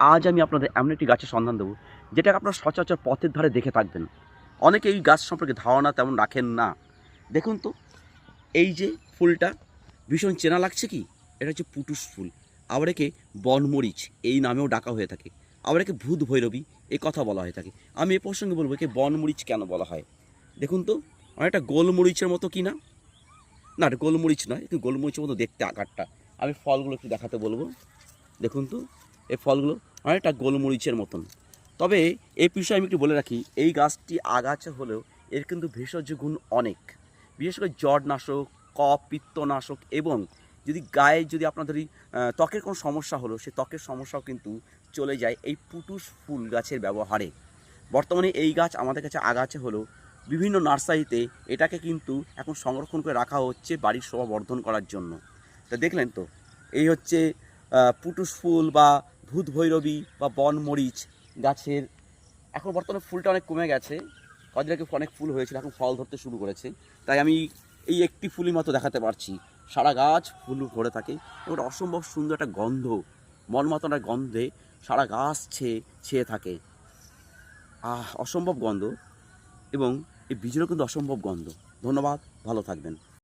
আজ আমি আপনাদের এমন একটি গাছের সন্ধান দেবো, যেটাকে আপনারা সচরাচর পথের ধারে দেখে থাকবেন। অনেকে এই গাছ সম্পর্কে ধারণা তেমন রাখেন না। দেখুন তো, এই যে ফুলটা ভীষণ চেনা লাগছে কি? এটা হচ্ছে পুটুস ফুল। আবার একে বনমরিচ এই নামেও ডাকা হয়ে থাকে। আবার একে ভূত ভৈরবী এই কথা বলা হয়ে থাকে। আমি এ প্রসঙ্গে বলবো একে বনমরিচ কেন বলা হয়। দেখুন তো, অনেকটা গোলমরিচের মতো কি না? না, এটা গোলমরিচ নয়, একটু গোলমরিচের মতো দেখতে আকারটা। আমি ফলগুলো একটু দেখাতে বলবো। দেখুন তো, এই ফলগুলো অনেকটা গোলমরিচের মতন। তবে এই বিষয়ে আমি একটু বলে রাখি, এই গাছটি আগাছা হলেও এর কিন্তু ভেষজ গুণ অনেক। বিশেষ করে জড়নাশক, কফ পিত্তনাশক এবং যদি গায়ে যদি আপনাদের ত্বকের কোনো সমস্যা হলো, সেই ত্বকের সমস্যাও কিন্তু চলে যায় এই পুটুস ফুল গাছের ব্যবহারে। বর্তমানে এই গাছ আমাদের কাছে আগাছা হলেও বিভিন্ন নার্সারিতে এটাকে কিন্তু এখন সংরক্ষণ করে রাখা হচ্ছে বাড়ির শোভা বর্ধন করার জন্য। তা দেখলেন তো, এই হচ্ছে পুটুস ফুল বা ভূত ভৈরবী বা বনমরিচ গাছের। এখন বর্তমানে ফুলটা অনেক কমে গেছে, কদিন আগে অনেক ফুল হয়েছিল, এখন ফল ধরতে শুরু করেছে। তাই আমি এই একটি ফুলই মাত্র দেখাতে পারছি। সারা গাছ ফুল ভরে থাকে এবং অসম্ভব সুন্দর একটা গন্ধ, মন মতো একটা গন্ধে সারা গাছ ছেয়ে থাকে। অসম্ভব গন্ধ, এবং এই বীজেরও কিন্তু অসম্ভব গন্ধ। ধন্যবাদ, ভালো থাকবেন।